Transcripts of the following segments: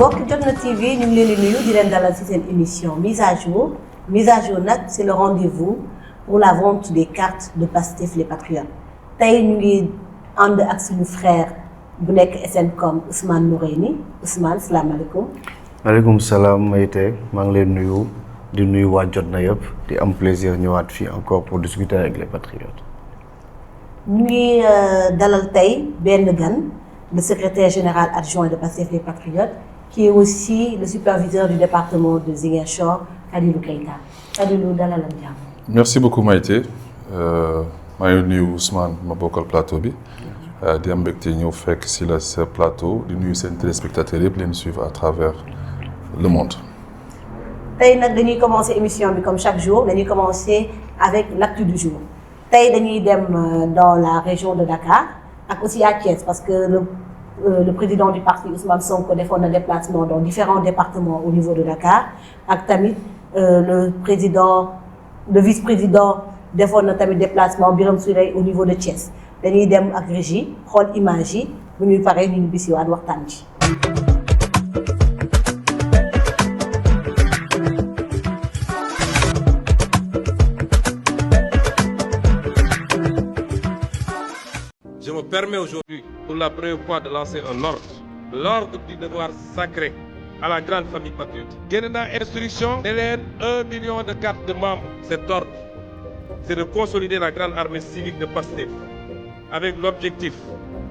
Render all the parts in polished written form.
mbokk Jotna TV ñu ngi leen di nuyu di leen dalal ci seen émission mise à jour nag c'est le rendez-vous pour la vente des cartes de Pastef les Patriotes tey ñu ngi ànd ak suñu frère bu nekk SNCOM Ousmane Noureyni Ousmane salaamaaleykum. maaleykum salaam Mayte maa ngi leen nuyu di nuyu waa Jotna yëpp di am plaisir ñëwaat fii encore pour discuter avec les Patriotes. ñu ngi dalal tey benn gan le secrétaire général adjoint de Pastef les Patriotes qui est aussi le superviseur du département de Ziguinchor Fadilou Keita Fadilou dalal ak jàmm. merci beaucoup Mayte maa ngi nuyu Ousmane ma bokkal plateau bi di am mbégte ñëw fekk si la sa plateau di nuyu seen téléspectateurs yëpp leen suivre à travers le monde. tey nag dañuy commencer émission bi comme chaque jour dañuy commencer avec l'actu du jour tey dañuy dem dans la région de Dakar ak aussi à Thiès parce que le président du parti Ousmane Sonko defoon na déplacement dans différents départements au niveau de Dakar ak tamit le vice-président defoon na tamit déplacement Birame Souleye au niveau de Thiès dañuy dem ak régie xool image yi bu ñuy paree ñu bisiwaat waxtaan ci. Je me permets aujourd'hui, pour la première fois, de lancer un ordre. L'ordre du devoir sacré à la grande famille patriotique. Génn naa instruction ne leen 1 million de cartes de membres. Cet ordre, c'est de consolider la grande armée civique de Pastef avec l'objectif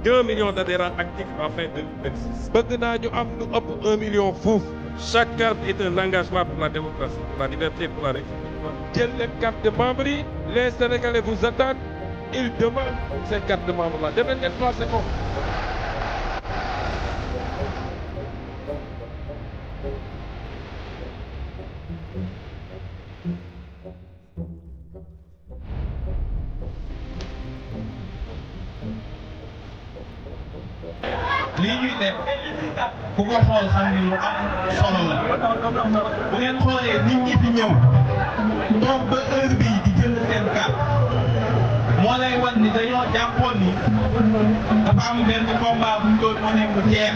d'1 million d'adhérents actifs en fin 2026. bëgg naa ñu am lu ëpp 1 million foofu. Chaque carte est un engagement pour la démocratie, pour la liberté, pour la République. jël leen carte de membres yi, les Sénégalais vous attendent. Il demande ces cartes de membres là. Demain, il doit se faire. lii ñuy def ku ko xool xam ni lu am solo la bu ngeen xoolee nit ñi fi ñëw toog ba heure bii di jënd seen carte moo lay wan ni dañoo jàppoon ni dafa am benn combat bu ñu doon mënee mu jeex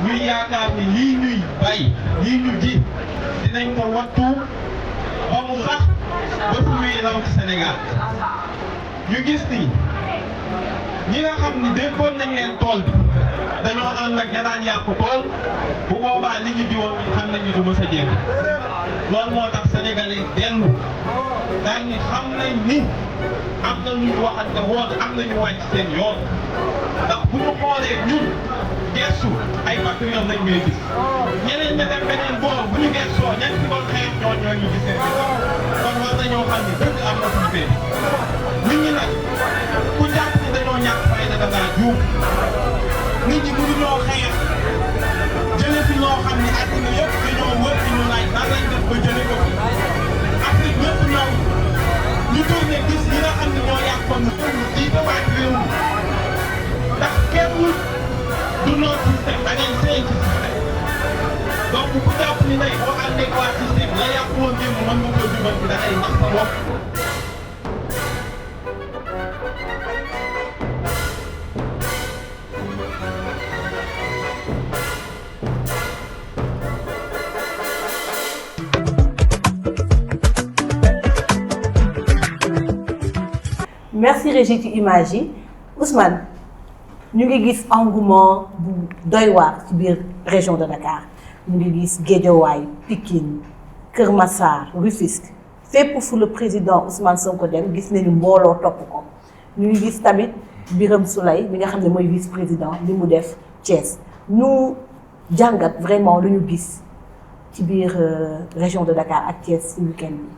ñuy yaakaar ni lii ñuy bay lii ñu ji dinañ ko wattu ba mu sax ba fu muy raw ci Sénégal ñu gis ni ñi nga xam ni déggoon nañ leen tool bi dañoo ànd ak ña daan yàq tool bu boobaa li ñu jiwoon ñu xam nañu du mës a jéem loolu moo tax sénégalais dellu daañu ni xam nañ ni am na ñu waxante woon am na ñu wàcc seen yoon ndax bu ñu xoolee ñun gestu ay patriote lañ ngay gis ñeneen ña dem beneen boor bu ñu gestoo ñan ci doon xeex ñoo ñu gis seen kon war nañoo xam ni dëgg am na suñu fee nit ñi nag ku jàpp ni dañoo ñàkk fayda da ngaa juum nit ñi mënuñoo xeex jële fi loo xam ni àddina yëpp dañoo wër di ñu laaj nan lañ def ba jële ko fi Afrique ñëpp naw ñu tourné gis ñi nga xam ne ñoo yàqoon di dawaat réew mi ndax kenn du noo système da ngay sëy ci système donc ku jàpp ni nay boo àndee waa système la yàqoon démb mën nga ko jubal bi da ngay nax sa bopp. merci Régis ci image yi Ousmane ñu ngi gis engouement bu doy waar ci biir région de Dakar ñu ngi gis Guédiawaye Pikine Kër Massar Rufisque fépp fu le président Ousmane Sonko dem gis nañu mbooloo topp ko ñu ngi gis tamit Birame Souleye mi nga xam ne mooy vice-président li mu def Thiès ñu jàngat vraiment lu ñu gis ci biir région de Dakar ak Thiès ci week-end bi.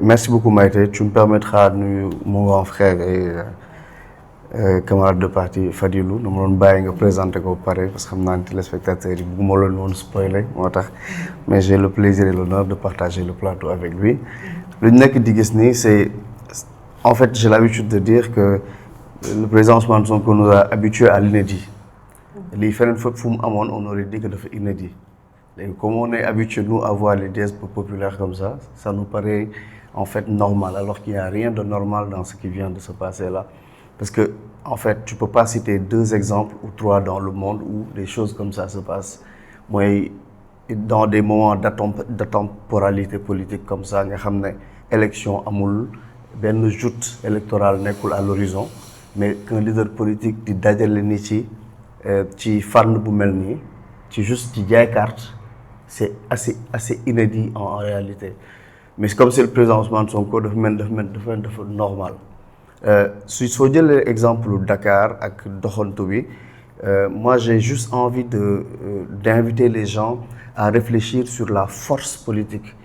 Merci beaucoup Maïté. Tu me permettras de nuyu mon grand frère et camarade de parti Fadilou dama doon bàyyi nga présenté ko pare parce que xam naa ne téléspectateurs yi bëgguma loolu noonu spoiler moo tax mais j'ai le plaisir et l'honneur de partager le plateau avec lui. lu ñu nekk di gis nii c'est en fait j'ai l'habitude de dire que le président Ousmane Sonko nous a habitués à l'inédit. lii feneen fépp fu mu amoon on aurait dit que dafa inédit. Et comme on est habitué nous à voir les diasporas populaires comme ça nous paraît en fait normal alors qu'il n'y a rien de normal dans ce qui vient de se passer là. Parce que, en fait, tu ne peux pas citer 2 exemples ou 3 dans le monde où des choses comme ça se passent. mooy dans des moments d'atemporalité politique comme ça nga xam ne élection amul benn joute électorale nekkul à l'horizon mais qu'un leader politique di dajale nit ci fànn bu mel nii ci juste ci jaay carte c'est assez inédit en réalité mais comme c'est le président Ousmane Sonko dafa normal soo jëlee exemple Dakar ak doxantu bi moi j'ai juste envie d'inviter les gens à réfléchir sur la force politique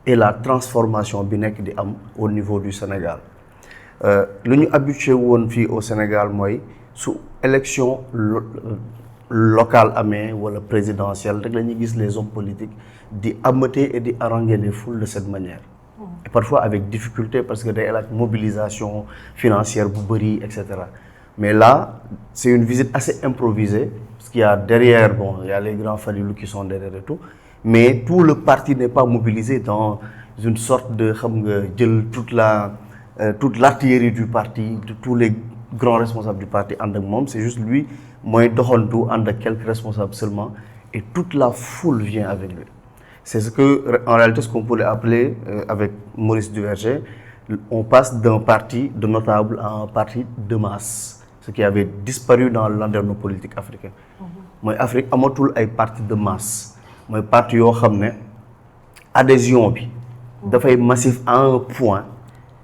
et la transformation bi nekk di am au niveau du Sénégal lu ñu habitué woon fii au Sénégal mooy su élection locale amee wala présidentielle rek la ñuy gis les hommes politiques di ameuter et di haranguer les foules de cette manière et parfois avec difficulté parce que day laaj mobilisation financière bu bëri et cetera mais là c'est une visite assez improvisée parce qu'il y a derrière il y a les grands Fadilou qui sont derrière et tout mais tout le parti n'est pas mobilisé dans une sorte de xam nga jël toute l'artillerie du parti de tous les grands responsables du parti ànd ak moom c'est juste lui mooy doxantu ànd ak quelques responsables seulement et toute la foule vient avec lui c'est en réalité ce qu'on pourrait appeler avec Maurice Duverger on passe d'un parti de notable à un parti de masse ce qui avait disparu dans le landerneau politique africain mooy Afrique amatul ay parti de masse mooy parti yoo xam ne adhésion bi dafay massif à un point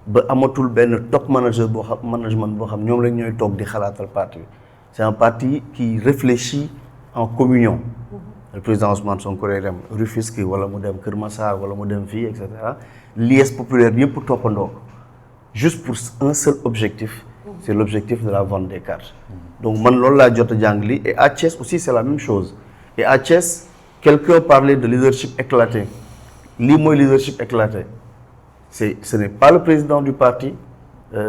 ba amatul benn top management boo xam ñoom la ñooy toog di xalaatal parti bi c'est un parti qui réfléchit en communion le président Ousmane Sonko day dem Rufisque wala mu dem Kër Massar wala mu dem fii et cetera liesse populaire bi yëpp toppandoo juste pour un seul objectif c'est l'objectif de la vente des cartes donc man loolu laa jot a jàng li et à Thiès aussi c'est la même chose et à Thiès quelqu'un parlait de leadership éclaté lii mooy leadership éclaté ce n'est pas le président du parti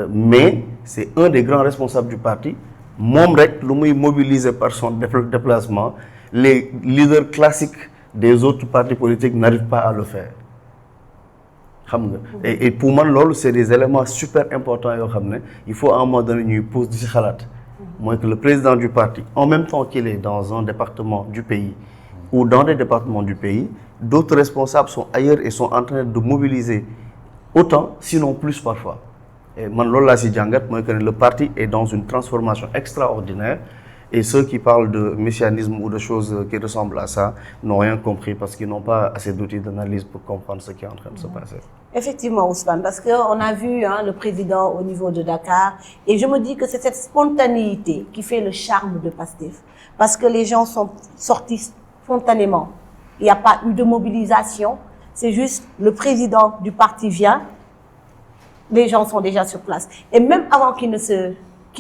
mais c'est un des grands responsables du parti moom rek lu muy mobiliser par son déplacement les leaders classiques des autres partis politiques n'arrivent pas à le faire xam nga et pour man loolu c'est des éléments super importants yoo xam ne il faut à un moment donné ñuy pose di ci xalaat mooy que le président du parti en même temps qu'il est dans un département du pays ou dans des départements du pays d'autres responsables sont ailleurs et sont en train de mobiliser autant sinon plus parfois et man loolu laa ci jàngat mooy que le parti est dans une transformation extraordinaire et ceux qui parlent de messianisme ou de choses qui ressemblent à ça n'ont rien compris parce qu'ils n'ont pas assez d'outils d'analyse pour comprendre ce qui est en train de se passer. Effectivement, Ousmane, parce qu'on a vu le président au niveau de Dakar et je me dis que c'est cette spontanéité qui fait le charme de Pastef parce que les gens sont sortis spontanément. Il n'y a pas eu de mobilisation, c'est juste le président du parti vient, les gens sont déjà sur place. Et même avant qu'ils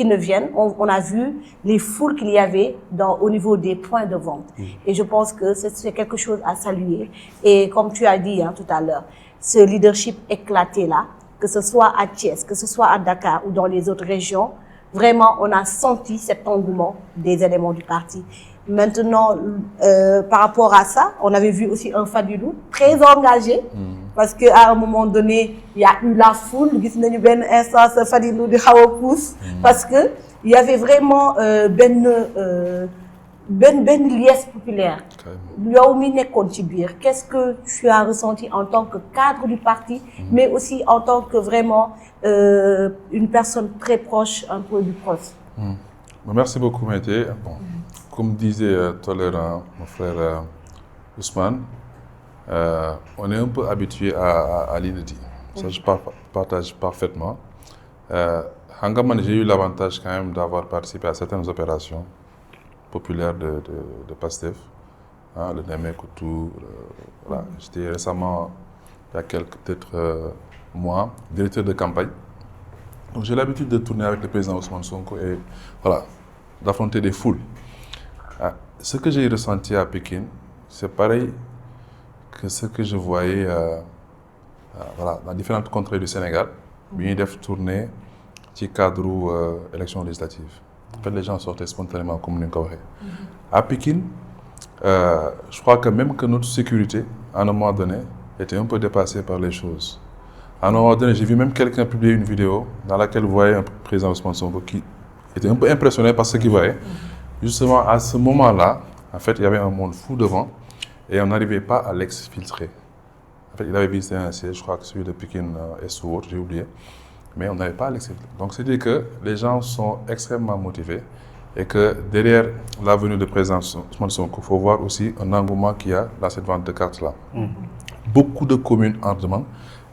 ne viennent, on a vu les foules qu'il y avait au niveau des points de vente. Et je pense que c'est quelque chose à saluer. Et comme tu as dit tout à l'heure, ce leadership éclaté-là, que ce soit à Thiès, que ce soit à Dakar ou dans les autres régions, vraiment, on a senti cet engouement des éléments du parti. Maintenant, par rapport à ça, on avait vu aussi un Fadilou très engagé, parce qu'à un moment donné, il y a eu la foule, gis nañu benn instant ce Fadilou di xaw a pousse, parce que il y avait vraiment benn liesse populaire. Yow mi nekkoon ci biir, qu'est-ce que tu as ressenti en tant que cadre du parti, mais aussi en tant que vraiment une personne très proche, un peu du proche. Merci beaucoup, Maïté. Bon. Comme disait tout à l'heure mon frère Ousmane, on est un peu habitué à l'inédit. Ça, je partage parfaitement. J'ai eu l'avantage quand même d'avoir participé à certaines opérations populaires de Pastef, le Némé-Koutou. Voilà. J'étais récemment, il y a peut-être mois, directeur de campagne. Donc j'ai l'habitude de tourner avec le président Ousmane Sonko et voilà, d'affronter des foules. Ce que j'ai ressenti à Pékin, c'est pareil que ce que je voyais dans différentes contrées du Sénégal. Ils ont tourné dans le cadre élections législatives. En fait, les gens sortaient spontanément comme nous l'avons dit. À Pékin, je crois que même que notre sécurité, à un moment donné, était un peu dépassée par les choses. À un moment donné, j'ai vu même quelqu'un publier une vidéo dans laquelle vous voyez un président Ousmane Sonko qui était un peu impressionné par ce qu'il voyait. Justement, à ce moment-là, en fait, il y avait un monde fou devant. et on n'arrivait pas à l'exfiltrer. En fait, il avait visité un siège, je crois que celui de Pékin Est ou autre, j'ai oublié, mais on n'avait pas à l'exfiltrer. Donc c'est-à-dire que les gens sont extrêmement motivés et que derrière la venue de président Ousmane Sonko, il faut voir aussi un engouement qu'il y a dans cette vente de cartes-là. Beaucoup de communes en demandent.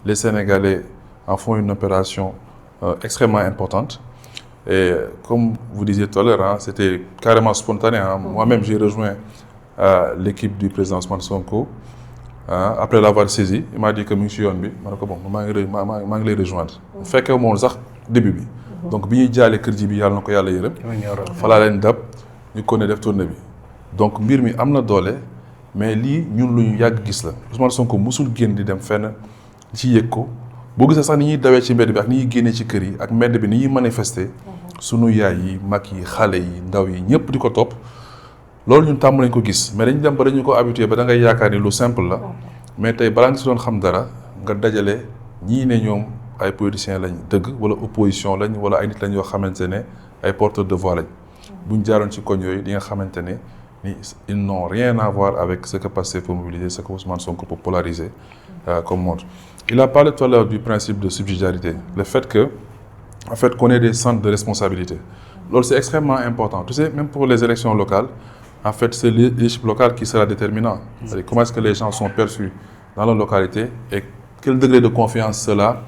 Les Sénégalais en font une opération extrêmement importante. Et comme vous disiez tout à l'heure, hein, c'était carrément spontané. Hein. Moi-même, j'ai rejoint l'équipe du président Ousmane Sonko. Après l'avoir saisi, il m'a dit que monsieur Yon bi, ma ne ko bon, maa ngi lay rejoindre. fekkee moom sax début bi. donc bi ñuy jaale kër ji bi yàlla na ko yàlla yërëm. fa laa leen dab ñu ko ne def tournée bi. donc mbir mi am na doole mais lii ñun lu ñu yàgg gis la Ousmane Sonko musul génn di dem fenn ci yëg ko boo gisee sax ni ñuy dawee ci mbedd bi ak ni ñuy génnee ci kër yi ak mbedd bi ni ñuy manifester. sunu yaay yi mag yi xale yi ndaw yi ñëpp di ko topp. loolu ñun tàmm nañ ko gis mais dañu dem ba dañu ko habitué ba da ngay yaakaar ni lu simple la mais tey balaa nga si doon xam dara nga dajale ñii ne ñoom ay politiciens lañ dëgg wala opposition lañ wala ay nit lañ yoo xamante ne ay porteurs de voix lañ buñ jaaroon ci koñ yooyu di nga xamante ne ni ils n'ont rien à voir avec ce que Pastef peut mobiliser, ce que Ousmane Sonko peut polariser comme monde. Il a parlé tout à l'heure du principe de subsidiarité, le fait que en fait qu'on ait des centres de responsabilité. Alors c'est extrêmement important. Tu sais, même pour les élections locales, en fait, c'est le leadership local qui sera déterminant. C'est-à-dire comment est-ce que les gens sont perçus dans leur localité et quel degré de confiance cela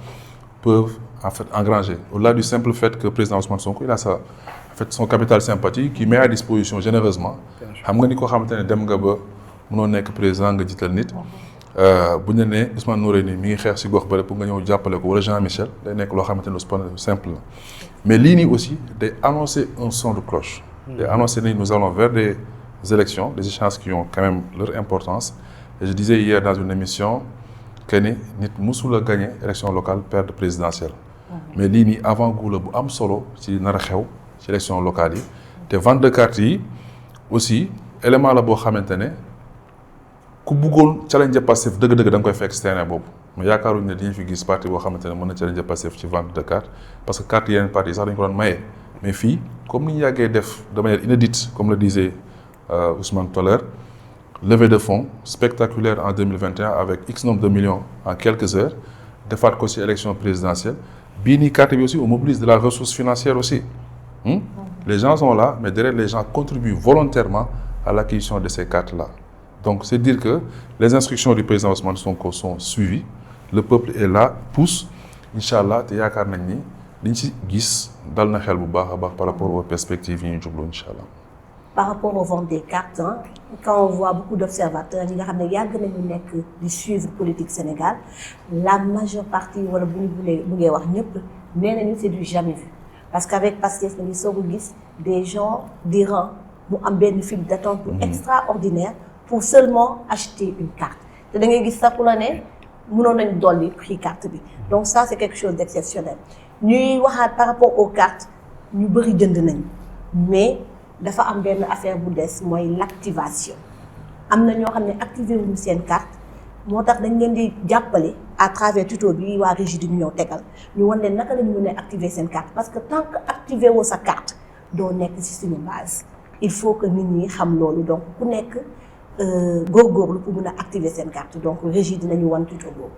peuvent en fait engranger. Au-delà du simple fait que le président Ousmane Sonko, il a en fait, son capital sympathie qui met à disposition généreusement. Xam nga ni ko xamante ne dem nga ba mënoo nekk président nga jiital nit. bu ñu nee Ousmane Noureyni mi ngi xeex si gox bële pour nga ñëw jàppale ko wala Jean Michel day nekk loo xamante ne lu simple la. Mais lii nii aussi day annoncer un son de cloche. Day annoncer ni nous allons vers des élections, des échéances qui ont quand même leur importance. Et je disais hier dans une émission que ni nit musul a gagné élection locale perdre présidentielle. Mais lii nii avant-goût la bu am solo ci nar a xew ci élection locale yi te vente de cartes yi aussi élément la boo xamante ne ku bëggoon challenge Pastef dëgg-dëgg da nga koy fekk si terrain boobu mais yaakaaruñu ne dañu fi gis parti boo xamante ne mën na challenge Pastef ci vente de cartes parce que carte yeneen parti yi sax dañu ko doon maye mais fii comme ni ñu yàggee def de manière inédite comme le disait Ousmane tout à l'heure, levée de fonds spectaculaire en 2021 avec X nombre de millions en quelques heures defaat ko ci élection présidentielle bii nii carte bi aussi on mobilise de la ressource financière aussi. Les gens sont là, mais derrière les gens contribuent volontairement à l'acquisition de ces cartes-là. Donc c'est dire que les instructions du président Ousmane Sonko sont suivies, le peuple est là, pousse, Inch'Allah, te yaakaar nañ ni liñ ci gis dal na xel bu baax a baax par rapport aux perspectives yi ñu jublu Inch'Allah. Par rapport aux ventes des cartes, hein, quand on voit beaucoup d'observateurs, ñi nga xam ne yàgg nañu nekk di suivre politique Sénégal, la majeure partie wala bu ngee wax ñëpp nee nañu c'est du jamais vu. Parce qu'avec Pastef nañu soog a gis des gens des rangs mu am benn file d'attente bu extraordinaire pour seulement acheter une carte te da ngay gis sax ku la ne mënoon nañ dolli prix carte bi donc ça c'est quelque chose d'exceptionnel. ñuy waxaat par rapport aux cartes ñu bëri jënd nañ mais dafa am benn affaire bu des mooy l'activation am na ñoo xam ne activé wuñu seen carte moo tax dañ leen di jàppale à travers tuto bi waa régie di ñëw tegal ñu wan leen naka la ñu mën a activer seen carte parce que tant que activé woo sa carte doo nekk ci suñu base il faut que nit ñi xam loolu donc ku nekk góorgóorlu pour mën a activer seen carte donc régie dinañu wan tuto boobu.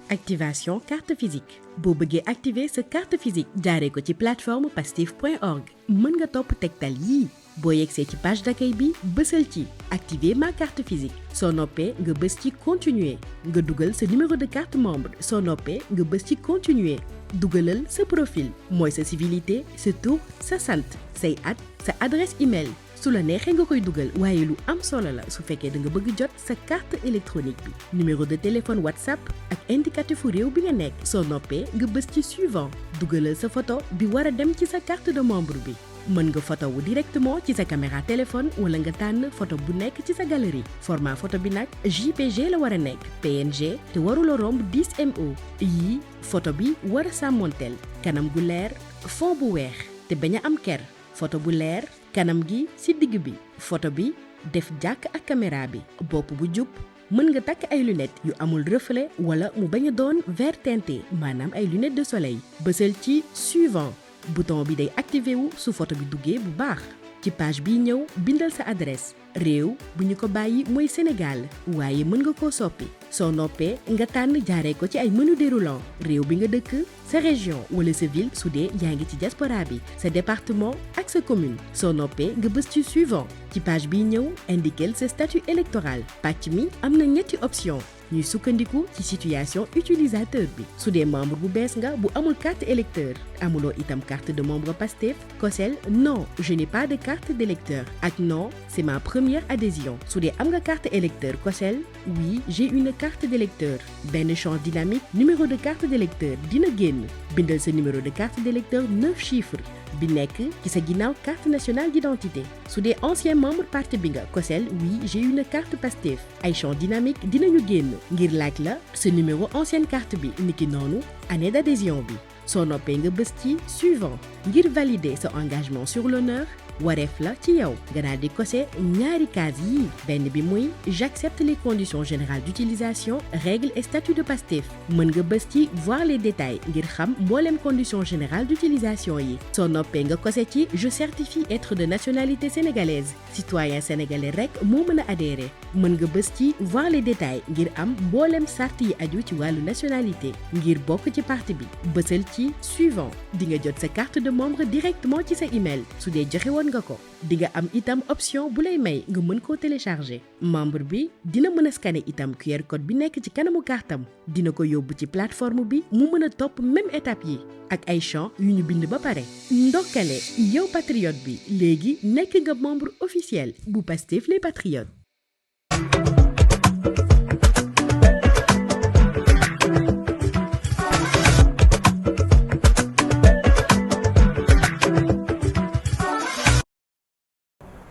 Activation carte physique boo bëggee activer sa carte physique jaaree ko ci plateforme pastef.org mën nga topp tegtal yii boo yegsee ci page d'accueil bi bësal ci activer ma carte physique soo noppee nga bës ci continuer nga dugal sa numéro de carte membre soo noppee nga bës ci continuer dugalal sa profil mooy sa civilité sa tur sa sant say at sa adresse email su la neexee nga koy dugal waaye lu am solo la su fekkee da nga bëgg jot sa carte électronique bi numéro de téléphone WhatsApp ak indicatifu réew bi nga nekk soo noppee nga bës ci suivant dugalal sa photo bi war a dem ci sa carte de membre bi mën nga photo wu directement ci sa caméra téléphone wala nga tànn photo bu nekk ci sa galerie format photo bi nag JPG la war a nekk PNG te warula romb 10 MO yii photo bi war a sàmmonteel kanam gu leer fond bu weex te bañ a am ker photo bu leer kanam gi ci digg bi photo bi def jàkk ak caméra bi bopp bu jub mën nga takk ay lunettes yu amul reflet wala mu bañ a doon vert teinté maanaam ay lunettes de soleil bësal ci suivant bouton bi day activé wu su photo bi duggee bu baax ci page bi ñëw bindal sa adresse réew bu ñu ko bàyyi mooy Sénégal waaye mën nga koo soppi soo noppee nga tànn jaaree ko ci ay menu déroulant réew bi nga dëkk sa région wala sa ville su dee yaa ngi ci diaspora bi sa département ak sa commune soo noppee nga bës ci suivant ci page bi ñëw indiquer sa statut électoral pàcc mi am na ñetti option ñuy sukkandiku ci situation utilisateur bi su dee membre bu bees nga bu amul carte électeur amuloo itam carte de membre Pastef kosel non je n'ai pas de carte d'électeur ak non c'est ma première adhésion su dee am nga carte électeur kosel oui j'ai une carte d'électeur benn champ dynamique numéro de carte d'électeur dina génn bindal sa numéro de carte d'électeur 9 chiffres bi nekk ci sa ginnaaw carte nationale d'identité su dee ancien membre parti bi nga kosel oui j'ai une carte Pastef ay champ dynamique dinañu génn ngir laaj la sa numéro ancienne carte bi niki noonu année d'adhésion bi soo noppee nga bës ci suivant ngir valider sa engagement sur l'honneur wareef la ci yow nga daal di kose ñaari case yii benn bi muy j'accepte les conditions générales d'utilisation règles et statuts de Pastef mën nga bës ci voir les détails ngir xam mbooleem conditions générales d'utilisation yi soo noppee nga kose ci je certifie être de nationalité sénégalaise citoyen sénégalais rek moo mën a adhérer mën nga bës ci voir les détails ngir am mbooleem sart yi aju ci wàllu nationalité ngir bokk ci parti bi bësal ci suivant di nga jot sa carte de membre directement ci sa email su dee joxe woon nga ko di nga am itam option bu lay may nga mën koo télécharger membre bi dina mën a scanner itam QR code bi nekk ci kanamu kartam dina ko yóbbu ci plateforme bi mu mën a topp même étape yi ak ay champs yu ñu bind ba pare ndokkale yow patriote bi léegi nekk nga membre officiel bu Pastef les Patriotes.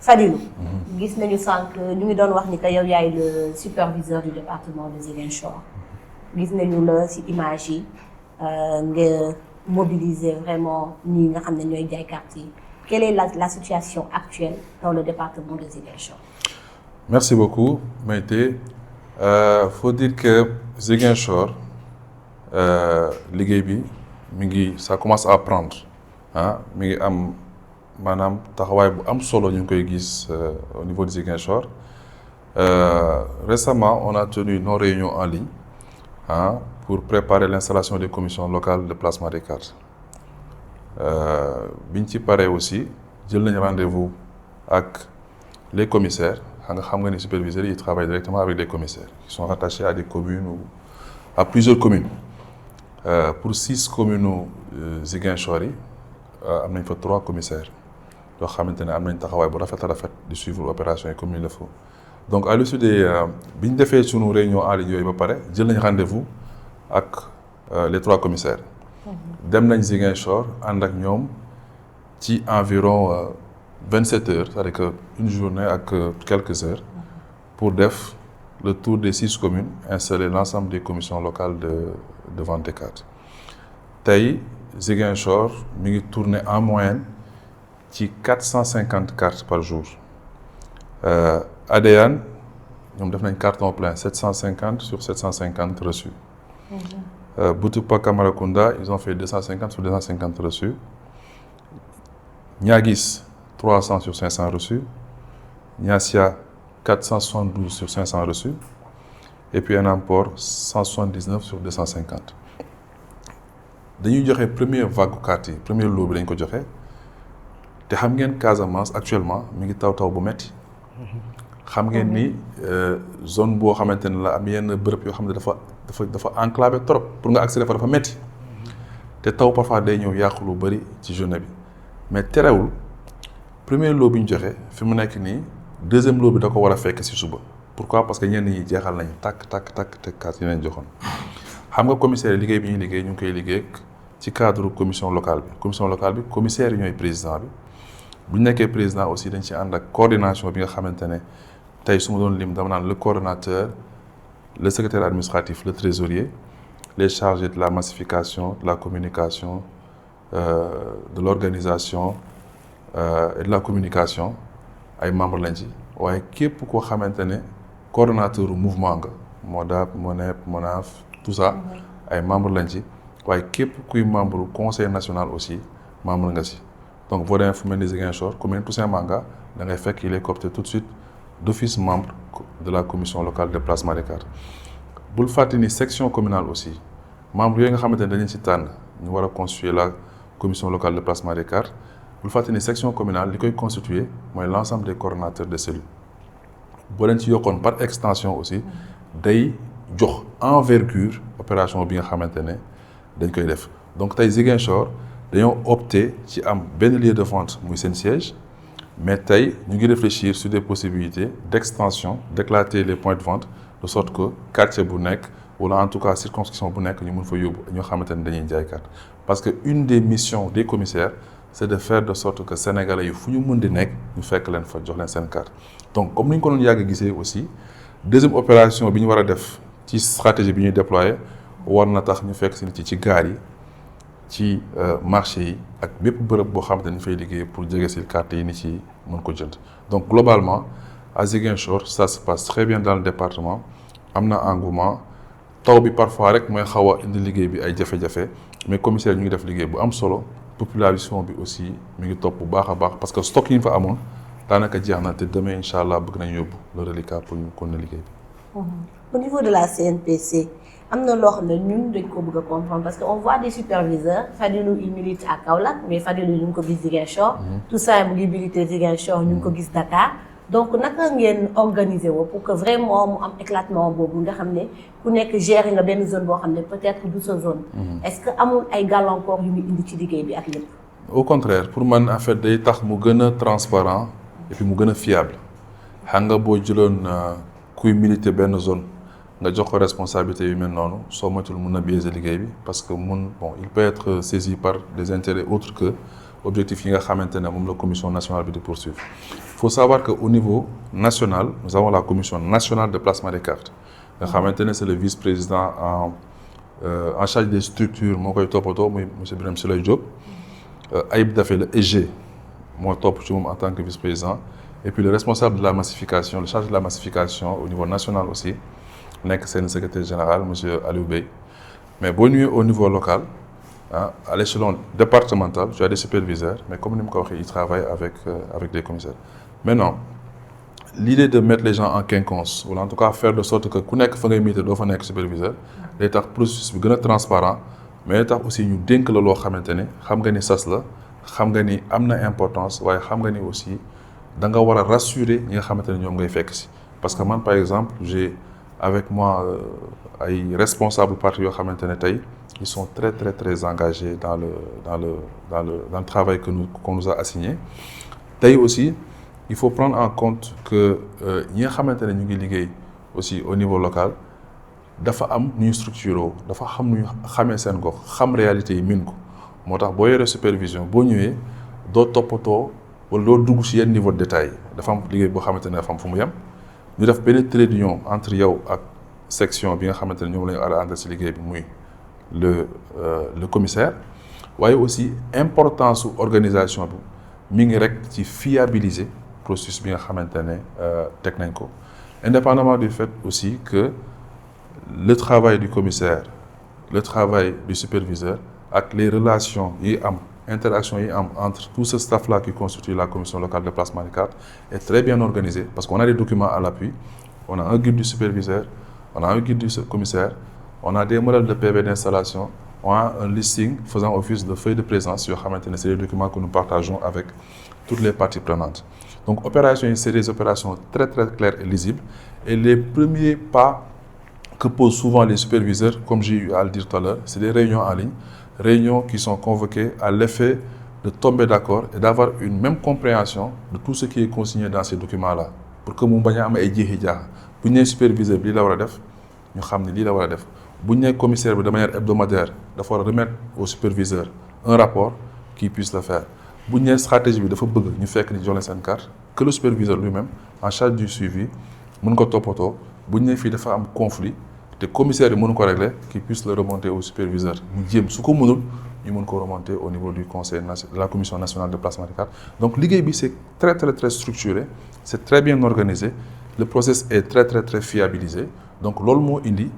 Fadilou gis nañu sànq ñu ngi doon wax ni que yow yaay le superviseur du département de Ziguinchor gis nañu la ci image yi nga mobiliser vraiment ñi nga xam ne ñooy jaay carte yi quelle est la situation actuelle dans le département de Ziguinchor. Merci beaucoup Maïté. Faut dire que Ziguinchor liggéey bi mi ngi ça commence à prendre mi ngi am maanaam taxawaay bu am solo ñu ngi koy gis au niveau de Ziguinchor récemment on a tenu nos réunions en ligne pour préparer l'installation des commissions locales de placement des cartes biñ ci paree aussi jël nañu rendez-vous ak les commissaires xam nga ni superviseurs yi travaillent directement avec les commissaires qui sont rattachés à des communes ou à plusieurs communes pour 6 communes Ziguinchor yi am nañ fa 3 commissaires yoo xamante ne am nañ taxawaay bu rafet a rafet di suivre opération yi comme il le faut donc à l'issue des bi ñu defee sunu réunion en ligne yooyu ba pare jël nañ rendez-vous ak les 3 commissaires dem nañ Ziguinchor ànd ak ñoom ci environ 27 heures c'est-à-dire que une journée ak quelques heures pour def le tour des 6 communes installer l'ensemble des commissions locales de vente des cartes tey Ziguinchor mi ngi tourner en moyenne ci 450 cartes par jour Adéane ñoom def nañ carton plein 750 sur 750 reçus Boutoupa Camaracounda ils ont fait 250 sur 250 reçus Niaguis 300 sur 500 reçus Niassia 472 sur 500 reçus et puis Enampor 179 sur 250 dañuy joxe première vague carte yi premier lot bi dañ ko joxe te xam ngeen Casamance actuellement mi ngi taw bu metti xam ngeen ni zone boo xamante ne la am yenn bërëb yoo xam ne dafa enclavé trop pour nga accéder fa dafa metti te taw parfois day ñëw yàqu lu bari ci journée bi mais terewul premier lot bi ñu joxe fi mu nekk nii deuxième lot bi da ko war a fekk ci suba pourquoi parce que ñenn ñi jeexal nañu takk te carte yi leen joxoon xam nga commissaire liggéey bi ñuy liggéey ñu ngi koy liggéey ci cadre commission locale bi commissaire yi ñooy président bi bu ñu nekkee président aussi dañ ci ànd ak coordination bi nga xamante ne tey su ma doon lim dama naan le coordonnateur le secrétaire administratif le trésorier les chargés de la massification de la communication de l'organisation et de la communication ay membres lañ ci waaye képp koo xamante ne coordonnateur mouvement nga MODAP MONEP MONAF tout ça ay membres lañ ci waaye képp kuy membre conseil national aussi membre nga si donc boo demee fu mel ni Ziguinchor ku mel ni Toussaint Manga da ngay fekk il est coopté tout de suite d'office membre de la commission locale des placements des cartes. bul fàtte ni section communale aussi membre yooyu nga xamante ne dañu ci tànn ñu war a constituer la commission locale de placement des cartes bul fàtte ni section communale li koy constituer mooy l'ensemble des coordonnateurs de cellules boo leen ci yokkoon par extension aussi day jox envergure opération bi nga xamante ne dañ koy def donc tey Ziguinchor dañoo opté ci am benn lieu de vente muy seen siège mais tey ñu ngi réfléchir sur des possibilités d'extension d'éclater les points de vente de sorte que quartier bu nekk wala en tout cas circonscription bu nekk ñu mën fa yóbbu ñoo xamante ne dañuy jaay carte parce que une des missions des commissaires c'est de faire de sorte que sénégalais yi fu ñu mën di nekk ñu fekk leen fa jox leen seen carte donc comme ni ñu ko doon yàgg gisee aussi deuxième opération bi ñu war a def ci stratégie bi ñuy déployer war na tax ñu fekk si ci gaar yi ci marché yi ak bépp bërëb boo xamante ne ñu fay liggéey pour jege si carte yi ni ci mën ko jënd donc globalement à Ziguinchor ça se passe très bien dans le département am na engouement taw bi parfois rek mooy xaw a indi liggéey bi ay jafe-jafe mais commissaire ñu ngi def liggéey bu am solo population bi aussi mi ngi topp bu baax a baax parce que stock yi ñu fa amoon daanaka jeex na te demain incha allah bëgg nañu yóbbu le reliquat pour ñu continuer liggéey bi. Au niveau de la CNPC am na loo xam ne ñun dañ ko bëgg a comprendre parce que on voit des superviseurs Fadilou il milite à Kaolack mais Fadilou ñu ngi ko gis Ziguinchor. tout ça mu ngi militer Ziguinchor ñu ngi ko gis Dakar. donc naka ngeen organiser woo pour que vraiment mu am éclatement boobu nga xam ne ku nekk gérer nga benn zone boo xam ne peut-être du sa zone. est-ce que amul ay gàllankoor yu muy indi ci liggéey bi ak lépp. au contraire pour man en fait day tax mu gën a transparent et puis mu gën a fiable xam nga boo jëloon kuy militer benn zone nga jox ko responsabilité yu mel noonu soo moytuwul mun na biaiser liggéey bi parce que il peut être saisi par des intérêts autres que objectifs yi nga xamante ne moom la commission nationale bi di poursuivre. Il faut savoir que au niveau national nous avons la commission nationale de placement des cartes nga xamante ne c'est le vice-président en charge des structures moo koy toppatoo muy monsieur Birame Souleye Diop Ayib Daffé le EG moo topp ci moom en tant que vice-président et puis le responsable de la massification le chargé de la massification au niveau national aussi nekk seen secrétaire général monsieur Aliou Bey mais boo ñëwee au niveau local à l'échelon départemental tu as des superviseurs mais comme ni mu ko waxee ils travaillent avec des commissaires. Maintenant l'idée de mettre les gens en quinconce ou en tout cas faire de sorte que ku nekk fa ngay miite doo fa nekk superviseur day tax processus bi gën a transparent mais day tax aussi ñu dénk la loo xamante ne xam nga ni sas la xam nga ni am na importance waaye xam nga ni aussi da nga war a rassurer ñi nga xamante ne ñoom ngay fekk si parce que man par exemple j'ai avec moi ay responsables partis yoo xamante ne tey ils sont très très très engagés dans le travail qu'on nous a assigné tey aussi il faut prendre en compte que ñi nga xamante ne ñu ngi liggéey aussi au niveau local dafa am nu ñu structuré dafa xam nu ñu xamee seen gox xam réalité yi min ko moo tax boo yoree supervision boo ñëwee doo toppatoo wala doo dugg ci yenn niveau de détail dafa am liggéey boo xamante ne dafa am fu mu yem ñu def benn trait d'union entre yow ak section bi nga xamante ne ñoom la ñu war a àndal ci liggéey bi muy le commissaire waaye aussi importance su organisation bi mi ngi rek ci fiabiliser processus bi nga xamante ne teg nañ ko indépendamment du fait aussi que le travail du commissaire le travail du superviseur ak les relations yi am interaction yi am entre tout ce staff-là qui constitue la commission locale de placement des cartes est très bien organisé parce qu'on a des documents à l'appui on a un guide du superviseur on a un guide du commissaire on a des modèles de PV d'installation on a un listing faisant office de feuille de présence yoo xamante ne c'est des documents que nous partageons avec toutes les parties prenantes donc opérations yi c'est des opérations très très claires et lisibles et les premiers pas que posent souvent les superviseurs comme j'ai eu à le dire tout à l'heure c'est des réunions en ligne réunions qui sont convoquées à l'effet de tomber d'accord et d'avoir une même compréhension de tout ce qui est consigné dans ces documents-là pour que mu bañ a am ay jeexi jaaxa bu ñu nee superviseur bi lii la war a def ñu xam ne lii la war a def bu ñu nee commissaire bi de manière hebdomadaire dafa war a remettre au superviseur un rapport qui puisse le faire bu ñu nee stratégie bi dafa bëgg ñu fekk ni jox leen seen carte que le superviseur lui-même en charge du suivi mën ko toppatoo bu ñu nee fii dafa am conflit te commissaire yi mënu ko régler qui puisse le remonter au superviseur mu jéem su ko mënul ñu mën ko remonter au niveau du conseil de la commission nationale de placement des cartes donc liggéey bi c'est très très très structuré c'est très bien organisé le process est très très très fiabilisé donc loolu moo indi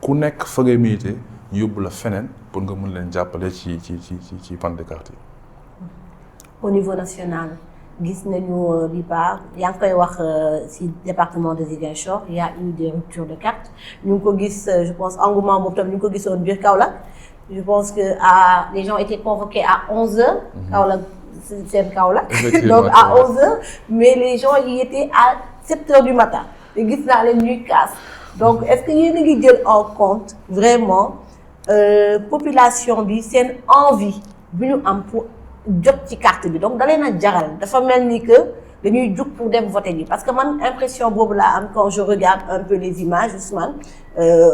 ku nekk fa ngay militer ñu yóbbu la feneen pour nga mën leen jàppale ci vente de cartes yi. au niveau national gis nañu bi part yaa ngi koy wax ci département de Ziguinchor il y a eu des ruptures de cartes ñu ngi ko gis je pense engouement boobu tam ñu ngi ko gisoon biir Kaolack je pense que les gens étaient convoqués à 11h. Kaolack seen Kaolack donc à 11h mais les gens y étaient à 7h du matin te gis naa leen ñuy casse donc est-ce que yéen a ngi jël en compte vraiment population bi seen envie bi ñu am pour jot ci carte bi donc da leen a jaral dafa mel ni que dañuy jug pour dem voter bi parce que man impression boobu laa am quand je regarde un peu les images Ousmane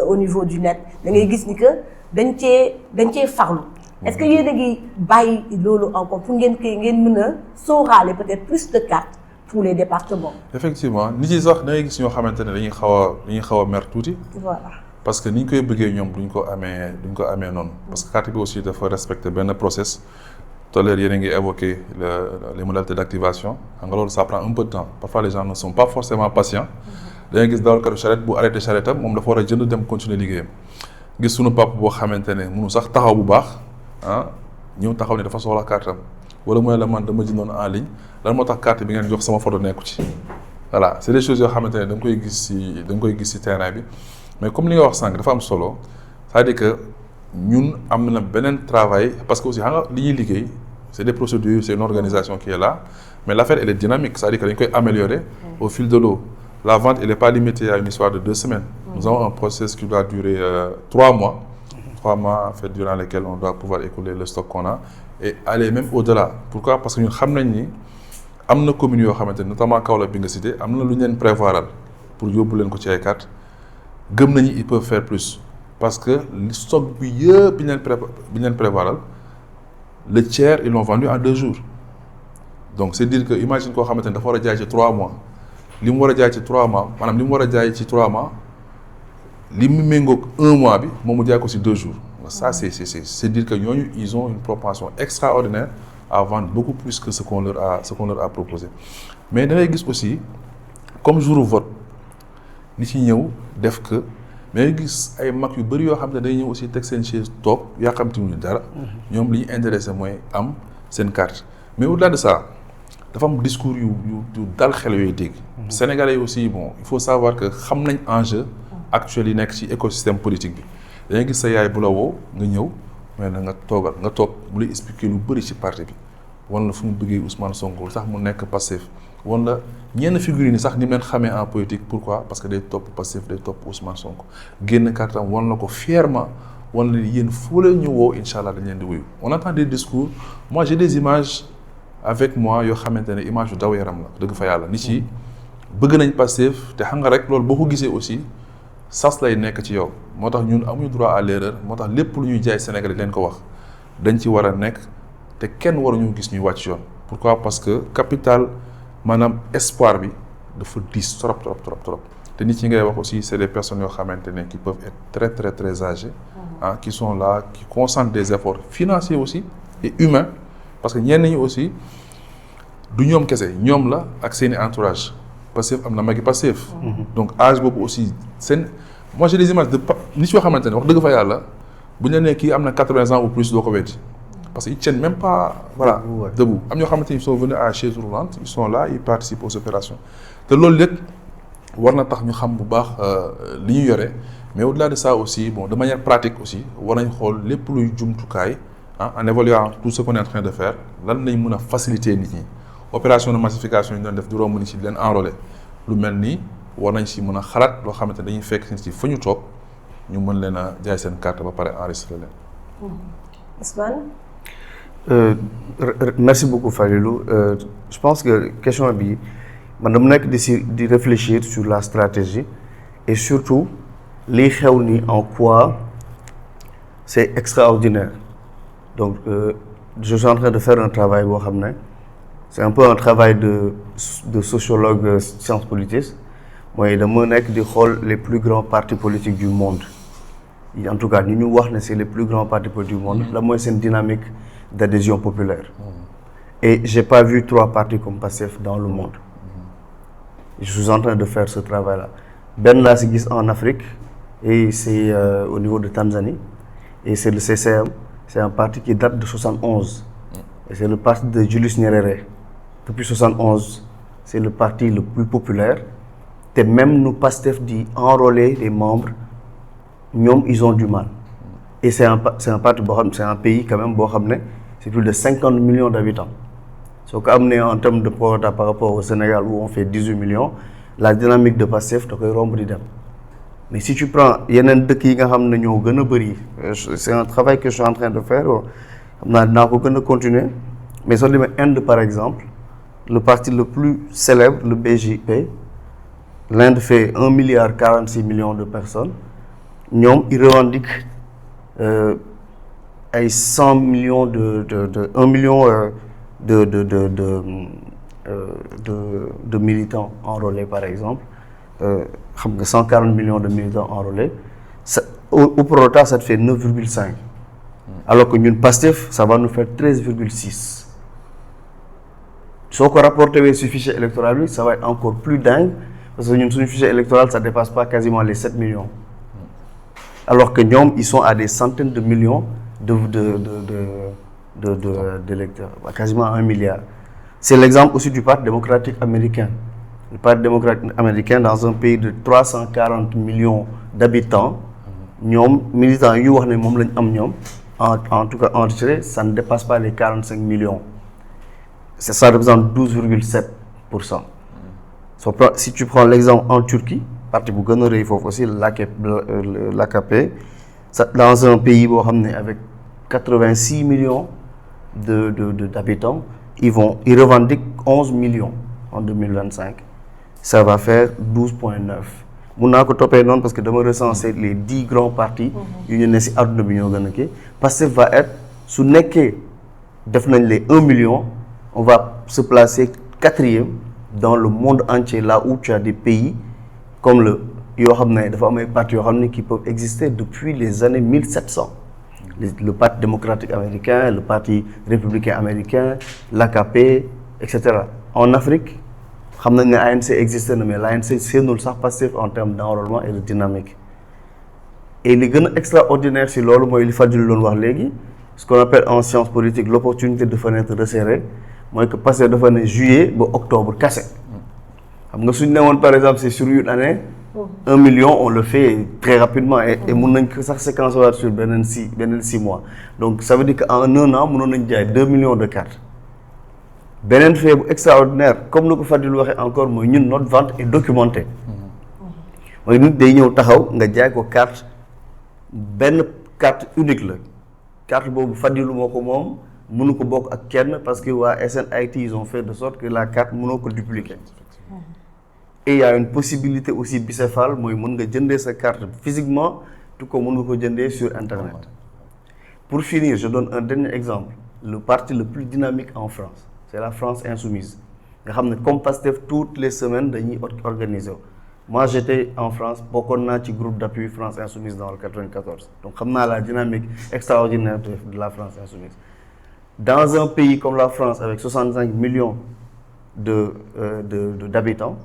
au niveau du net da ngay gis ni que dañ cee farlu est-ce que yéen a ngi bàyyi loolu en compte pour ngeen mën a sóoraale peut-être plus de cartes pour les départements. effectivement nit yi sax da ngay gis ñoo xamante ne dañuy xaw a mer tuuti. voilà parce que ni ñu koy bëggee ñoom duñ ko amee noonu. parce que carte bi aussi dafa respecter benn process. Tout à l'heure yéen a ngi évoqué les modalités d'activation xam nga loolu ça prend un peu de temps parfois les gens ne sont pas forcément patients. da ngay gis dawalkatu charrette bu arrêté charrette am moom dafa war a jënd dem continuer liggéeyam. gis suñu papa boo xamante ne mënu sax taxaw bu baax ñëw taxaw ne dafa soxla carte am wala mooy la man dama jëndoon en ligne lan moo tax carte bi ngeen jox sama photo nekku ci. voilà c'est des choses yoo xamante ne da nga koy gis ci terrain bi mais comme li nga wax sànq dafa am solo c'est-à-dire que ñun am na beneen travail parce que aussi xam nga li ñuy liggéey c'est des procédures c'est une organisation qui est là mais l'affaire elle est dynamique c'est-à-dire que dañ koy améliorer au fil de l'eau. La vente elle n'est pas limitée à une histoire de 2 semaines. Nous avons un processus qui doit durer 3 mois. 3 mois en fait durant lesquels on doit pouvoir écouler le stock qu'on a et aller même au-delà. Pourquoi? Parce que ñun xam nañ ni am na communes yoo xamante ne notamment Kaolack bi nga cité am na lu ñu leen prévoiral pour yóbbu leen ko ci ay cartes gëm nañu ils peuvent faire plus parce que le stock bi yëpp bi ñu leen prévoiral le tiers ils l'ont vendu en 2 jours. Donc c'est dire que imagine koo xamante ne dafa war a jaay ci 3 mois. li mu war a jaay ci 3 mois maanaam li mu war a jaay ci 3 mois li mu méngoog 1 mois bi moom mu jaay ko ci 2 jours. ça c'est dire que ñooñu ils ont une propension extraordinaire à vendre beaucoup plus que ce qu'on leur a proposé mais da ngay gis aussi comme jour vote ni ci ñëw def que mais ngay gis ay mag yu bari yoo xam ne day ñëw aussi teg seen chaise toog yàqamtiwuñu dara ñoom li ñu intéressé mooy am seen carte mais au-delà de ça. dafa am discours yu dal xel yooyu dégg. Sénégalais yi aussi bon il faut savoir que xam nañ enjeu actuel yi nekk ci écosystème politique bi dañuy gis sa yaay bu la woo nga ñëw mais na nga toog bu lay expliquer lu bëri ci parti bi wala fu mu bëggee Ousmane Sonko sax mu nekk Pastef wala ñenn figures yi sax ni mu leen xamee en politique pourquoi parce que day topp Pastef day topp Ousmane Sonko génn kartam wan la ko fièrement wan la yéen foo leen ñu woo incha allah dañ leen di wuyu on entend des discours moi j'ai des images. avec moi yoo xamante ne image yu daw yaram la dëgg fa yàlla nit yi bëgg nañ Pastef te xam nga rek loolu boo ko gisee aussi sas lay nekk ci yow moo tax ñun amuñu droit à l'erreur moo tax lépp lu ñuy jaay Sénégal yi leen ko wax dañ ci war a nekk te kenn waruñu gis ñuy wàcc yoon. pourquoi parce que capital maanaam espoir bi dafa diis trop te nit ñi ngay wax aussi c'est des personnes yoo xamante ne qui peuvent être très âgées qui sont là qui consentent des efforts financiers aussi et humains. parce que ñenn ñi aussi du ñoom kese ñoom la ak seeni entourage Pastef am na magi Pastef donc âge boobu aussi moi j'ai des images de nit yoo xamante ne wax dëgg fa yàlla bu ñu la nee kii am na 80 ans ou plus doo ko weddi parce que ils tiennent même pas debout am ñoo xamante ni ils sont venus à chaise roulante ils sont là ils participent aux opérations te loolu lépp war na tax ñu xam bu baax li ñu yore mais au-delà de ça aussi bon de manière pratique aussi war nañ xool lépp luy jumtukaay en évaluant tout ce qu'on est en train de faire lan lañ mën a faciliter nit ñi opération de massification yi ñu doon def juróom ni ci leen enrôler lu mel nii war nañ si mën a xalaat loo xamante ne dañuy fekk si fa ñu toog ñu mën leen a jaay seen carte ba pare enregistrer leen. Ousmane. Merci beaucoup Falilou je pense que question bi man dama nekk di réfléchir sur la stratégie et surtout liy xew ni en quoi c'est extraordinaire. Donc, je suis en train de faire un travail boo xam ne c'est un peu un travail de sociologue sciences politiques mooy dama nekk di xool les plus grands partis politiques du monde en tout cas ni ñu wax ne c'est les plus grands partis politiques du monde la mooy seen dynamique d'adhésion populaire et j'ai pas vu 3 partis comme Pastef dans le monde je suis en train de faire ce travail là benn laa si gis en Afrique et c'est au niveau de Tanzanie et c'est le CCM. C'est un parti qui date de 71 et c'est le parti de Julius Nyerere. Depuis 1971, c'est le parti le plus populaire. Et même nous, PASTEF, dit enrôler les membres, ils ont du mal. Et c'est un pays quand même, c'est plus de 50 millions d'habitants. Ce qu'on a amené en termes de prorata par rapport au Sénégal où on fait 18 millions, la dynamique de PASTEF, mais si tu prends, c'est un travail que je suis en train de faire, je continuer. Mais sur l'Inde par exemple, le parti le plus célèbre, le BJP, l'Inde fait 1,46 milliard de personnes. Ils revendiquent 100 millions 1 million de militants enrôlés par exemple. 140 millions de militants enrôlés. Au prorata, ça te fait 9,5. Alors que nous, PASTEF, ça va nous faire 13,6. Si on rapporte ce fichier électoral, ça va être encore plus dingue. Parce que notre fichier électoral, ça ne dépasse pas quasiment les 7 millions. Alors que nous, ils sont à des centaines de millions d'électeurs, quasiment 1 milliard. C'est l'exemple aussi du Parti démocratique américain. Le Parti démocratique américain, dans un pays de 340 millions d'habitants, militants, en tout cas enregistrés, ça ne dépasse pas les 45 millions. Ça représente 12,7%. Si tu prends l'exemple en Turquie, parti Bougonore, il faut aussi l'AKP, dans un pays avec 86 millions d'habitants, ils revendiquent 11 millions en 2025. Ça va faire 12,9. Je vais parce que je me recenser les 10 grands partis parce que va être sous les 1 million, on va se placer 4e dans le monde entier, là où tu as des pays comme partis qui peuvent exister depuis les années 1700. Le Parti démocratique américain, le Parti républicain américain, l'AKP, etc. En Afrique, l'ANC existe, mais l'ANC c'est nous le en termes d'enrôlement et de dynamique. Et le plus extraordinaire, c'est ce qu'on appelle en sciences politiques l'opportunité de fenêtre resserrée. Moi, que passer de juillet à octobre, cassé. Par exemple, c'est sur une année, 1 million, on le fait très rapidement et ça séquence sur 6 mois. Donc ça veut dire qu'en un an, on a 2 millions de cartes. Benen fait extraordinaire, comme nous avons dit encore, notre vente est documentée. Nous avons une carte, une carte unique. Carte Fadilou mënu ko bokk ak kenn parce que SNIT ils ont fait de sorte que la carte mënoo ko dupliquer. Et il y a une possibilité aussi bicéphale, mooy mën nga jëndee sa carte physiquement tout comme mën nga ko jëndee sur internet. Pour finir, je donne un dernier exemple. Le parti le plus dynamique en France, c'est la France Insoumise. Nga xam ne comme PASTEF toutes les semaines dañuy organiser. Moi j'étais en France, bokkoon naa ci groupe d'appui France Insoumise dans le 94. Donc xam naa la dynamique extraordinaire de la France Insoumise. Dans un pays comme la France, avec 65 millions d'habitants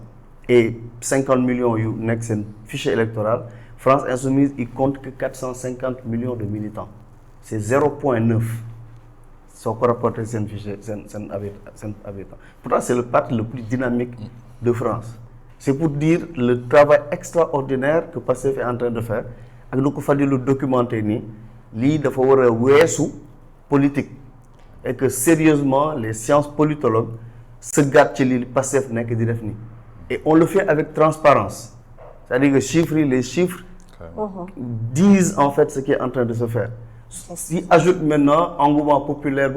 et 50 millions de fichier électoral, France Insoumise, il compte que 450 millions de militants. C'est 0,9. Si on rapporte ces habitants. Pourtant, c'est le parti le plus dynamique de France. C'est pour dire le travail extraordinaire que PASTEF est en train de faire. Et nous avons le documenter, il faut avoir politique. Et que sérieusement, les sciences politologues se gardent chez les PASTEF. Et on le fait avec transparence. C'est-à-dire que les chiffres disent en fait ce qui est en train de se faire. Si ajoute maintenant engouement populaire,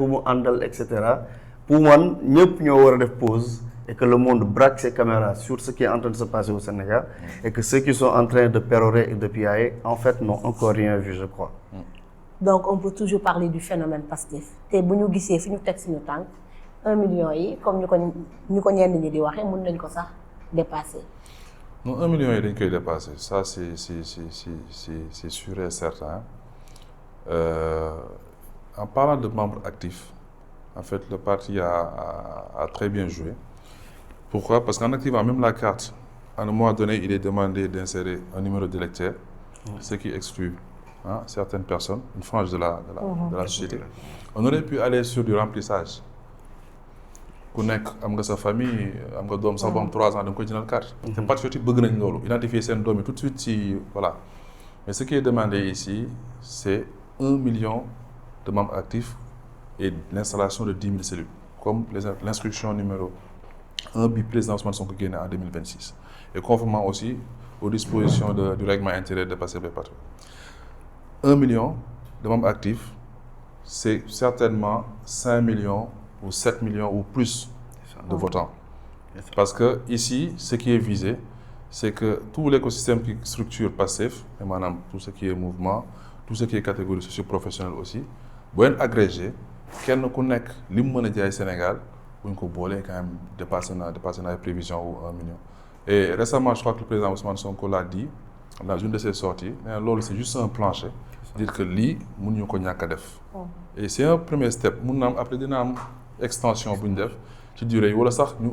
etc. Pour moi, nous devons faire pause et que le monde braque ses caméras sur ce qui est en train de se passer au Sénégal et que ceux qui sont en train de pérorer et de piailler, en fait, n'ont encore rien vu, je crois. Donc, on peut toujours parler du phénomène PASTEF. Et si nous avons 1 million, comme nous connaissons, nous pouvons dépasser. Non, 1 million, il peut dépasser. Ça, c'est sûr et certain. En parlant de membres actifs, en fait, le parti a très bien joué. Pourquoi? Parce qu'en activant même la carte, à un moment donné, il est demandé d'insérer un numéro d'électeur, ce qui exclut certaines personnes, une frange de la société. On aurait pu aller sur du remplissage. Ku nekk am nga sa famille am nga doom sax bu am 3 ans da nga koy jëndal carte. te patriote yi bëgg nañ loolu identifier seen doom yi tout de suite ci voilà mais ce qui est demandé ici c'est 1 million de membres actifs et l'installation de 10 000 cellules comme l'instruction numéro 1 bi président Ousmane Sonko génne en 2026 et conformément aussi aux dispositions du règlement intérieur de Pastef les Patriotes. 1 million de membres actifs, c'est certainement 5 millions ou 7 millions ou plus de votants. Parce que ici, ce qui est visé, c'est que tout l'écosystème qui structure Pastef, et maintenant tout ce qui est mouvement, tout ce qui est catégorie socio-professionnelle aussi, bu leen agrégé kenn ku nekk li mu mën a jaay Sénégal bu ñu ko boolee quand même dépassé na ay prévisions ou 1 million. Et récemment, je crois que le président Ousmane Sonko l'a dit dans une de ses sorties, loolu c'est juste un plancher, dire que lii mënuñu ko ñàkk a def. Et c'est un premier step mun na am après dina am extension bu ñu def ci durée yi wala sax ñu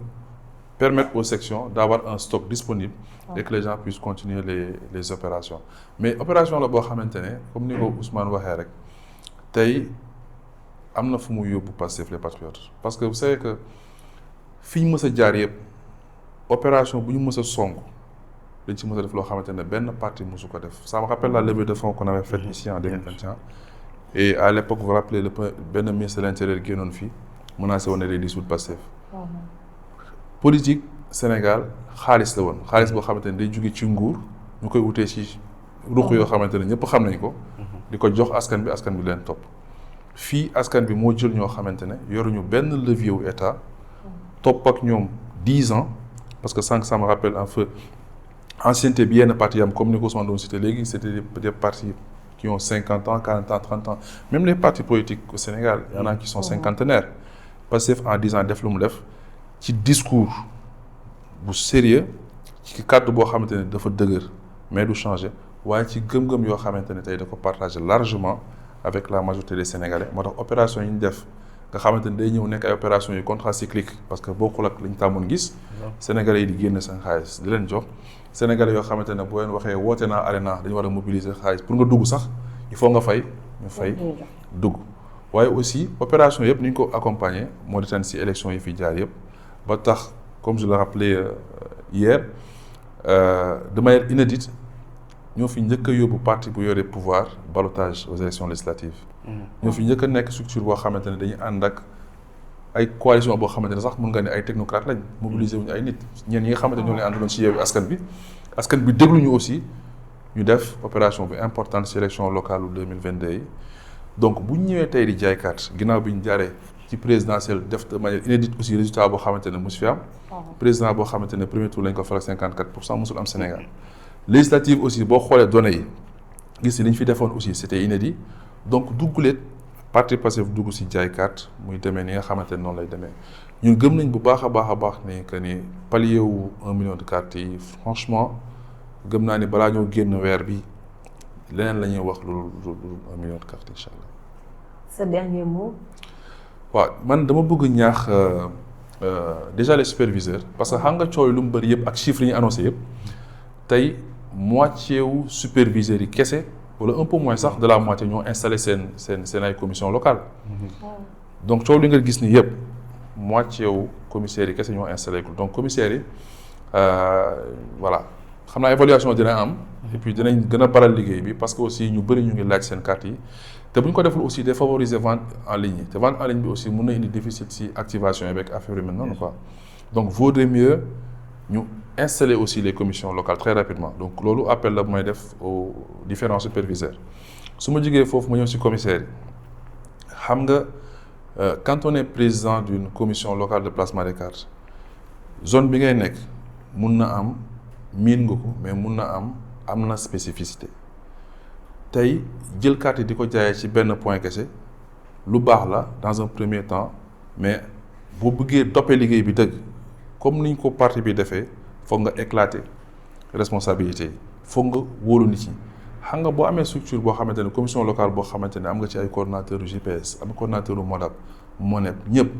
permettre aux sections d'avoir un stock disponible et que les gens puissent continuer les opérations. Mais opération la boo xamante ne comme ni ko Ousmane waxee rek tey am na fu mu yóbbu Pastef les Patriotes parce que vous savez que fi ñu mës a jaar yëpp opération bu ñu mës a song dañ ci mës a def loo xamante ne benn parti mësu ko def. Ça me rappelle la levée de fonds qu'on avait faite ici en 2021 et à l'époque vous vous rappelez le benn ministre de l'Intérieur génnoon fii menacé woon ne day dissoudre Pastef. Politique Sénégal xaalis la woon xaalis boo xamante ne day jóge ci nguur ñu koy wutee ci ruq yoo xamante ne ñëpp xam nañ ko. di ko jox askan bi leen topp. fii askan bi moo jël ñoo xamante ne yoruñu benn levier wu état topp ak ñoom 10 ans parce que ça me rappelle un peu ancienneté bi yenn parti am comme ni ko Ousmane doon cité léegi c'était des partis qui ont 50 ans 40 ans 30 ans même les partis politiques au Sénégal il y en a qui sont cinquantenaires Pastef en 10 ans def lu mu def ci discours bu sérieux ci kàddu boo xamante ne dafa dëgër mais du changer waaye ci gëm-gëm yoo xamante ne tey da ko partager largement avec la majorité des Sénégalais moo tax opération yi ñu def nga xamante ne day ñëw nekk ay opérations yu contracyclique parce que bokkul ak li ñu tàmmoon gis Sénégalais yi di génn seen xaalis di leen jox Sénégalais yoo xamante ne boo leen waxee woote naa arena dañu war a mobiliser xaalis pour nga dugg sax il faut nga fay ñu fay dugg waaye aussi opération yëpp ni ñu ko accompagner moo di tan si élection yi fi jaar yëpp ba tax comme je le rappelais hier de manière inédite ñoo fi njëkk a yóbbu parti bu yore pouvoir ballottage aux élections législatives ñoo fi njëkk a nekk structure boo xamante ne dañuy ànd ak ay coalition boo xamante ne sax mën nga ne ay technocrate lañ mobiliser wuñu ay nit ñeen ñi nga xamante ne ñoo leen àndaloon ci Yewwi askan bi dégluñu aussi ñu def opération bu importante ci élection locale u 2022 yi donc bu ñu ñëwee tey di jaay carte ginnaaw bi ñu jaaree ci présidentielle def de manière inédite aussi résultat boo xamante ne mosu fi am président boo xamante ne premier tour lañ ko faral 54% mosul am Sénégal législative aussi boo xoolee données yi gis ni li ñu fi defoon aussi c'était inédit donc dugguleet parti Pastef dugg ci jaay carte muy demee ni nga xamante ne noonu lay demee ñun gëm nañ bu baax a baax ni que ni palier wu 1 million de cartes yi franchement gëm naa ni balaa ñoo génn weer bi leneen la ñuy wax lu 1 million de cartes incha allah. sa dernier mot. waaw man dama bëgg ñaax déjà les superviseurs parce que xam nga coow lu mu bëri yëpp ak chiffres yi ñu annoncé yëpp tey moitié wu superviseurs yi kese wala un peu moins sax de la moitié ñoo installé seen ay commission locale donc coow li nga gis ni yëpp moitié wu commissaires yi kese ñoo installé ko donc commissaires yi voilà xam naa évaluation dina am et puis dinañ gën a baral liggéey bi parce que aussi ñu bëri ñu ngi laaj seen carte yi te bu ñu ko deful aussi day favoriser vente en ligne yi te vente en ligne bi aussi mën na indi déficit ci activation yi avec affaire yu mel noonu quoi donc vaudrait mieux ñu installer aussi les commissions locales très rapidement donc loolu appel la bu may def aux différents superviseurs su ma jógee foofu ma ñëw ci commissaire yi xam nga quand on est président d'une commission locale de placement des cartes zone bi ngay nekk mun na am miin nga ko mais mun na am na spécificité tey jël carte yi di ko jaayee ci benn point kese lu baax la dans un premier temps mais boo bëggee toppee liggéey bi dëgg comme niñ ko parti bi defee foog nga éclater responsabilité yi foog nga wóolu nit ñi xam nga boo amee structure boo xamante ne commission locale boo xamante ne am nga ci ay coordonnateurs GPS am coordonnateur MODAP MONEP ñëpp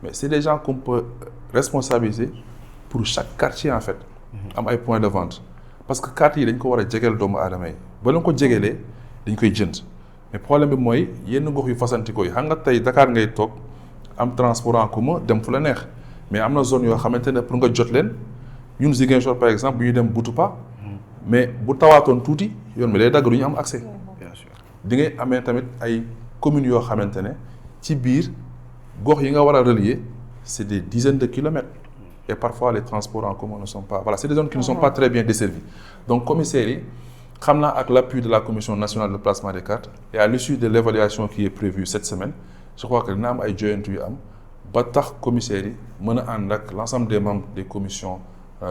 mais c'est des gens qu'on peut responsabiliser pour chaque quartier en fait am ay points de vente parce que carte yi dañ ko war a jegeel doomu aadama yi ba leen ko jegelee dañ koy jënd mais problème bi mooy yenn gox yu fasantikoo yi xam nga tey Dakar ngay toog am transport en commun dem fu la neex mais am na zone yoo xamante ne pour nga jot leen ñun Ziguinchor par exemple bu ñuy dem Boutoupa mais bu tawaatoon tuuti yoon bi day dagg du ñu am accès. bien sûr di ngay amee tamit ay communes yoo xamante ne ci biir gox yi nga war a relier c'est des dizaines de kilomètres et parfois les transports en commun ne sont pas voilà c'est des zones qui ne sont pas très bien desservies donc commissaires yi xam naa ak l'appui de la commission nationale de placement des cartes et à l'issue de l'évaluation qui est prévue cette semaine je crois que dina am ay joyantu yu am ba tax commissaires yi mën a ànd ak l'ensemble des membres des commissions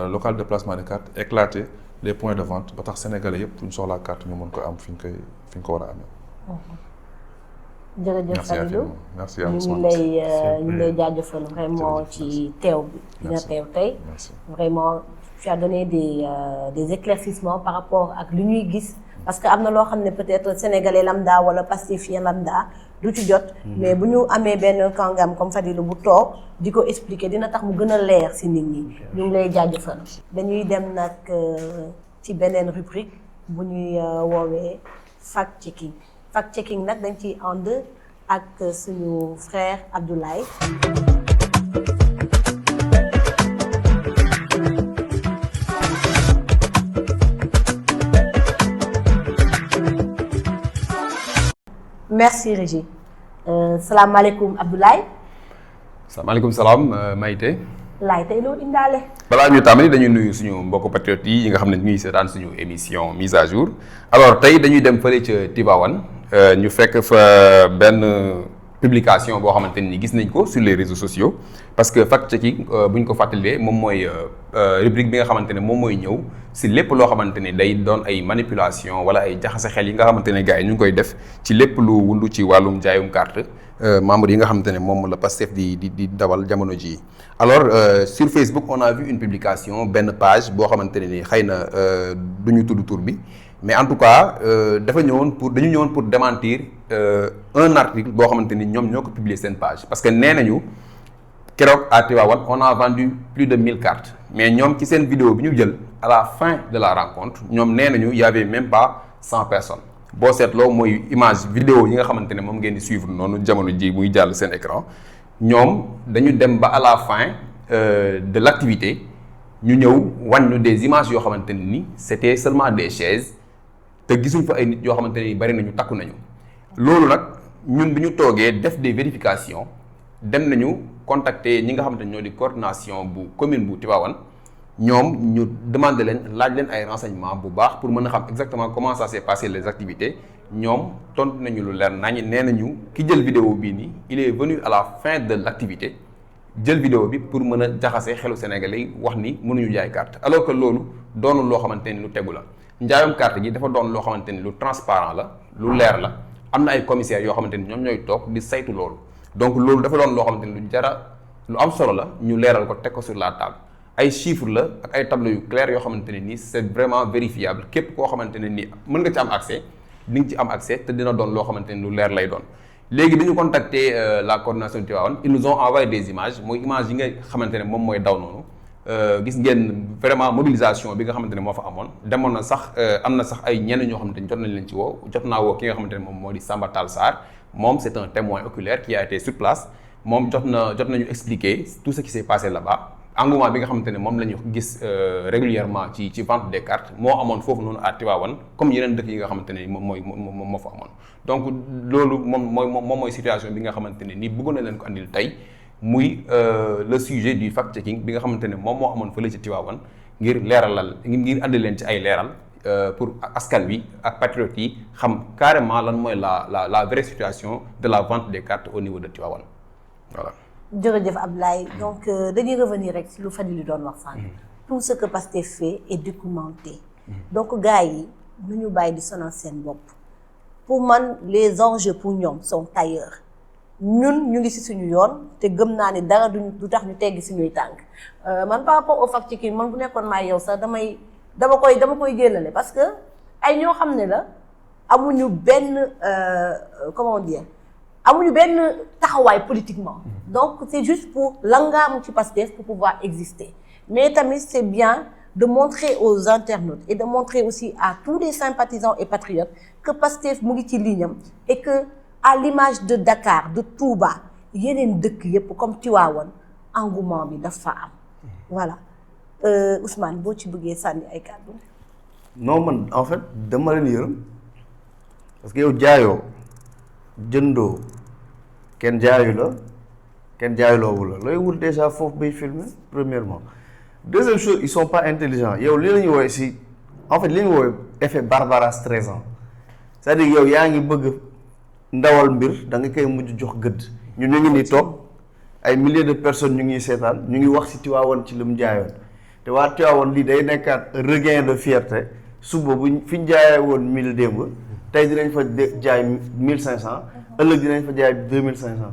locales de placement des cartes éclater les points de vente ba tax sénégalais yëpp fu ñu soxlaa carte ñu mën ko am fi ñu ko war a amee. jërëjëf Fadilou merci à ñu ngi lay jaajëfal vraiment ci teew bi nga teew tey vraiment tu as donné des éclaircissements par rapport ak li ñuy gis parce que am na loo xam ne peut-être sénégalais lambda wala pastéfien lambda du ci jot mais bu ñu amee benn kàngam comme Fadilou bu toog di ko expliquer dina tax mu gën a leer ci nit ñi ñu ngi lay jaajëfal dañuy dem nag ci beneen rubrique bu ñuy woowee fact checking fact checking nag dañ ciy ànd ak suñu frère Abdoulaye. merci Régie salaamaaleykum Abdoulaye. salaamaaleykum salaam Maïté. laay tey loo indaale. balaa ñu tàmbali dañuy nuyu suñu mbokku patriotes yi nga xam ne ñu ngi seetaan suñu émission mise à jour alors tey dañuy dem fële ca Tivaouane ñu fekk fa benn publication boo xamante ni gis nañ ko sur les réseaux sociaux parce que fact checking bu ñu ko fàttalee moom mooy rubrique bi nga xamante ne moom mooy ñëw si lépp loo xamante ni day doon ay manipulation wala ay jaxase xel yi nga xamante ne gars yi ñu ngi koy def ci lépp lu wundu ci wàllum jaayum carte membre yi nga xamante ne moom la Pastef di dawal jamono ji alors sur Facebook on a vu une publication benn page boo xamante ne ni xëy na du ñu tudd tur bi mais en tout cas dañu ñëwoon pour démentir un article boo xamante ni ñoom ñoo ko publier seen page parce que nee nañu keroog à Tivaouane on a vendu plus de 1000 cartes mais ñoom ci seen vidéo bi ñu jël à la fin de la rencontre ñoom nee nañu y avait même pas 100 personnes boo seetloo mooy image vidéo yi nga xamante ne moom ngeen di suivre noonu jamono ji muy jàll seen écran ñoom dañu dem ba à la fin de l'activité ñu ñëw wàññu des images yoo xamante ne ni c'était seulement des chaises te gisuñ fa ay nit yoo xamante ne bari nañu takku nañu loolu nag ñun bi ñu toogee def des vérifications dem nañu contacter ñi nga xamante ne ñoo di coordination bu commune bu Tivaouane ñoom ñu demander leen laaj leen ay renseignements bu baax pour mën a xam exactement comment ça s'est passé les activités ñoom tontu nañu lu leer nañu nee nañu ki jël vidéo bii nii il est venu à la fin de l'activité jël vidéo bi pour mën a jaxase xelu Sénégalais yi wax ni mënuñu jaay carte alors que loolu doonul loo xamante ni lu tegu la njaayum carte gi dafa doon loo xamante ni lu transparent la lu leer la am na ay commissaires yoo xamante ni ñoom ñooy toog di saytu loolu donc loolu dafa doon loo xamante ni lu am solo la ñu leeral ko teg ko sur la table ay chiffres la ak ay tableaux yu clairs yoo xamante ne nii c'est vraiment vérifiable képp koo xamante ne nii mën nga ci am accès di nga ci am accès te dina doon loo xamante ni lu leer lay doon léegi dañu contacter la coordination de Tivaouane ils nous ont envoyé des images mooy images yi nga xamante ne moom mooy daw noonu gis ngeen vraiment mobilisation bi nga xamante ne moo fa amoon demoon na sax am na sax ay ñenn ñoo xamante ni jot nañ leen ci woo jot naa woo ki nga xamante ne moom moo di Samba Tall Sarr moom c'est un témoin oculaire qui a été sur place moom jot nañu expliquer tout ce qui s'est passé là-bas engouement bi nga xamante ne moom la ñu gis régulièrement ci vente des cartes moo amoon foofu noonu à Tivaouane comme yeneen dëkk yi nga xamante ne moom moo fa amoon donc loolu moom mooy situation bi nga xamante ne nii bëggoon na leen ko andil tey muy le sujet du fact checking bi nga xamante ne moom moo amoon fële ci Tivaouane ngir leeralal ngir andi leen ci ay leeral pour askan wi ak patriotes yi xam carrément lan mooy la vraie situation de la vente des cartes au niveau de Tivaouane voilà. jërëjëf Ablaye donc dañuy revenir rek ci lu Fadilou doon wax sànq tout ce que Pastef fait est documenté donc gars yi nu ñu bàyyi di sonal seen bopp pour man les enjeux pour ñoom sont ailleurs ñun ñu ngi ci suñu yoon te gëm naa ne dara du tax ñu teggi suñuy tànk man par rapport au fact checking man bu nekkoon maa yow sax dama koy jëlale parce que ay ñoo xam ne la amuñu benn comment dire amuñu benn taxawaay politiquement donc c'est juste pour langaamu ci Pastef pour pouvoir exister mais tamit c'est bien de montrer aux internautes et de montrer aussi à tous les sympathisants et patriotes que Pastef mu ngi ci ligne am et que à l'image de Dakar de Touba yeneen dëkk yëpp comme Tivaouane engouement bi dafa am voilà Ousmane boo ci bëggee sànni ay kàddu. non man en fait dama leen yërëm parce que yow jaayoo jëndoo kenn jaayu la kenn jaayuloowu la looy wut déjà foofu bay filmer premièrement deuxième chose ils sont pas intelligents yow li la ñu woowee si en fait li ñu woowee effet Barbara Streisand c'est-à-dire yow yaa ngi bëgg ndawal mbir da nga koy mujj jox gëdd ñun ñu ngi nii toog ay milliers de personnes ñu ngi seetaan ñu ngi wax si Tivaouane ci li mu jaayoon te waa Tivaouane lii day nekkaat regain de fierté suba bu fi ñu jaayee woon 1000 démb tey dinañ fa jaay 1500 ëllëg dinañ fa jaay 2500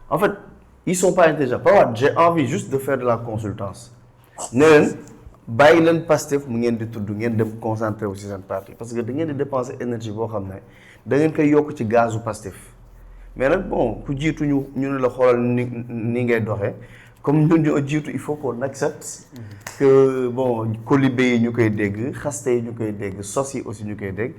en fait ils sont pas intelligents par contre j'ai envie juste de faire de la consultance ne leen bàyyi leen Pastef mu ngeen di tudd ngeen dem concentré wu ci seen parti parce que da ngeen di dépenser énergie boo xam ne da ngeen koy yokk ci gazu Pastef mais nag bon ku jiitu ñu ne la xoolal ni ngay doxee comme ñun ñoo jiitu il faut qu'on accepte que bon colibé yi ñu koy dégg xaste yi ñu koy dégg sos yi aussi ñu koy dégg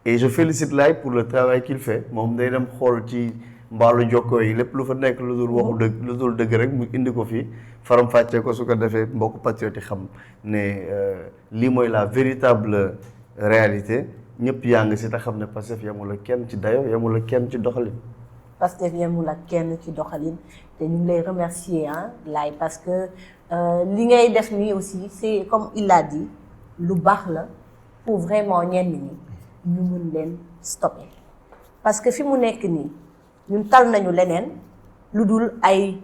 et je félicite Laye pour le travail qu'il fait moom day dem xool ci mbaalu jokkoo yi lépp lu fa nekk lu dul waxu dëgg lu dul dëgg rek mu indi ko fii faram fàccee ko su ko defee mbokku patriote yi xam ne lii mooy la véritable réalité ñëpp yaa ngi si te xam ne Pastef yemul ak kenn ci dayo yemul ak kenn ci doxalin. Pastef yemul ak kenn ci doxalin te ñu ngi lay remercier Laye parce que li ngay def nii aussi c'est comme il l'a dit lu baax la pour vraiment ñenn ñi ñu mën leen stopper parce que fi mu nekk nii ñun tal nañu leneen lu dul ay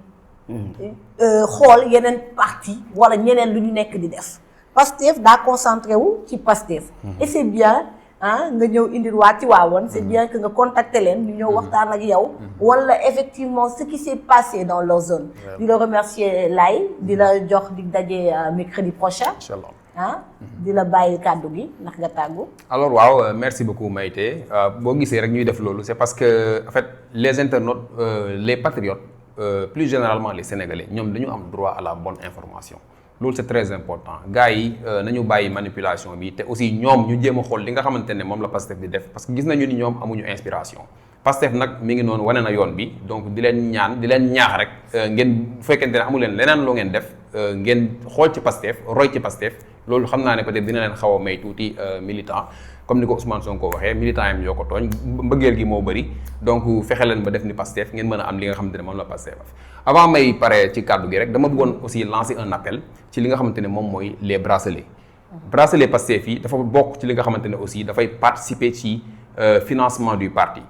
xool yeneen parti wala ñeneen lu ñu nekk di def Pastef daa concentré wu ci Pastef et c'est bien nga ñëw indil waa Tivaouane c'est bien que nga contacter leen ñu ñëw waxtaan ak yow wala effectivement ce qui s'est passé dans leur zone di la remercier Laye di la jox di daje mercredi prochain inchallah di la bàyyi kàddu gi ndax nga tàggu. alors waaw merci beaucoup Maïté boo gisee rek ñuy def loolu c'est parce que en fait les internautes les patriotes plus généralement les Sénégalais ñoom dañu am droit à la bonne information loolu c'est très important gars yi nañu bàyyi manipulation bi te aussi ñoom ñu jéem a xool li nga xamante ne moom la Pastef di def parce que gis nañu ni ñoom amuñu inspiration Pastef nag mi ngi noonu wane na yoon bi donc di leen ñaax rek ngeen bu fekkente ne amu leen leneen loo ngeen def ngeen xool ci Pastef roy ci Pastef loolu xam naa ne peut-être dina leen xaw a may tuuti militant comme ni ko Ousmane Sonko waxee militant yam yoo ko tooñ mbëggeel gi moo bëri donc fexe leen ba def ni Pastef ngeen mën a am li nga xamante ne moom la Pastef avant may pare ci kàddu gi rek dama bëggoon aussi lancer un appel ci li nga xamante ne moom mooy les bracelets Pastef yi dafa bokk ci li nga xamante ne aussi dafay participer ci financement du parti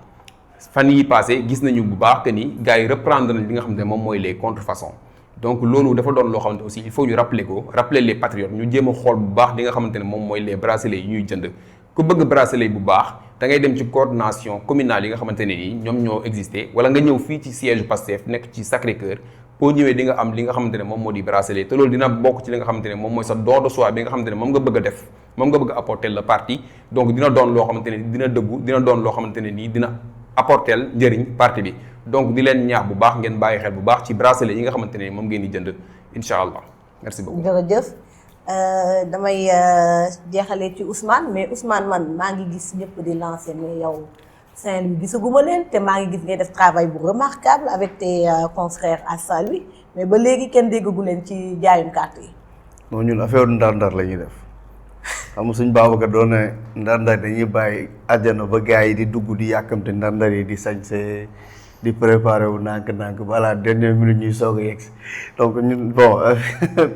fan yi passé gis nañu bu baax que ni gars yi reprendre nañ li nga xamante ne moom mooy les contrefaçons donc loolu dafa doon loo xamante aussi il faut ñu rappeler les patriotes ñu jéem a xool bu baax li nga xamante ne moom mooy les bracelets yi ñuy jënd ku bëgg bracelet bu baax da ngay dem ci coordination communale yi nga xamante ne nii ñoom ñoo existé wala nga ñëw fii ci siège Pastef nekk ci Sacré-Cœur boo ñëwee di nga am li nga xamante ne moom moo di bracelet te loolu dina bokk ci li nga xamante ne moom mooy sa don de soi bi nga xamante ne moom nga bëgg a def moom nga bëgg a apporter le parti donc dina doon loo xamante ne dina dëggu dina doon loo xamante ne nii dina apporter njëriñ parti bi donc di leen ñaax bu baax ngeen bàyyi xel bu baax ci bracelet yi nga xamante ne moom ngeen di jënd incha allah merci beaucoup. jërëjëf damay jeexalee ci Ousmane mais Ousmane man maa ngi gis ñëpp di lancer mais yow Saint-Louis gisaguma leen te maa ngi gis ngay def travail bu remarquable avec tes confrères à Saint-Louis mais ba léegi kenn déggagu leen ci jaayum carte yi. non ñun affaire ndar-ndar la ñuy def xam nga suñ Babacar doon ne ndar-ndar dañuy bàyyi àjjana ba gars yi di dugg di yàkkamte ndar-ndar yi di sañse di préparer wu nànk-nànk balaa dernière minute ñuy soog a yegg si donc ñun bon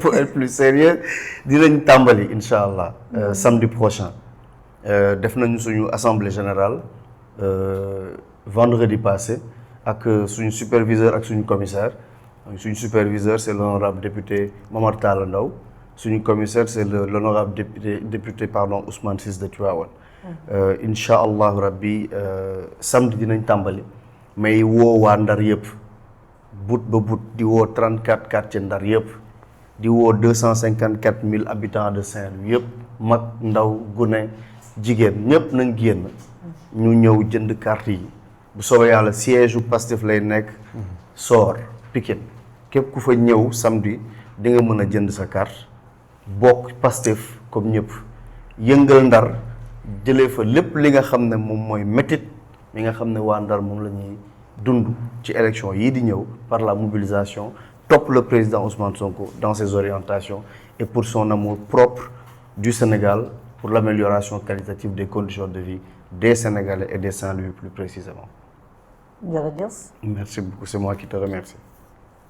pour être plus sérieux dinañ tàmbali incha allah samedi prochain def nañu suñu assemblée générale vendredi passé ak suñu superviseur ak suñu commissaire suñu superviseur c'est l'honorable député Momar Talla Ndaw suñu commissaire c'est l'honorable député Ousmane Ciss de Tivaouane incha allahu rabbi samedi dinañ tàmbali mais woo waa Ndar yëpp bout ba bout di woo 34 quartiers Ndar yëpp di woo 254 000 habitants de Saint-Louis yëpp mag ndaw gune jigéen ñëpp nañ génn ñu ñëw jënd carte yi bu soobee yàlla siège u Pastef lay nekk Sor Pikine képp ku fa ñëw samedi di nga mën a jënd sa carte bokk Pastef comme ñëpp yëngal Ndar jëlee fa lépp li nga xam ne moom mooy métit mi nga xam ne waa Ndar moom la ñuy dund ci élection yii di ñëw par la mobilisation topp le président Ousmane Sonko dans ses orientations et pour son amour propre du Sénégal pour l'amélioration qualitative des conditions de vie des Sénégalais et des Saint-Louis plus précisément. jërëjëf. Merci beaucoup, c'est moi qui te remercie.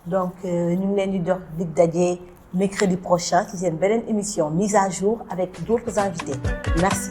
Donc ñu ngi leen di jox dig daje mercredi prochain ci seen beneen émission mise à jour avec d'autres invités. Merci.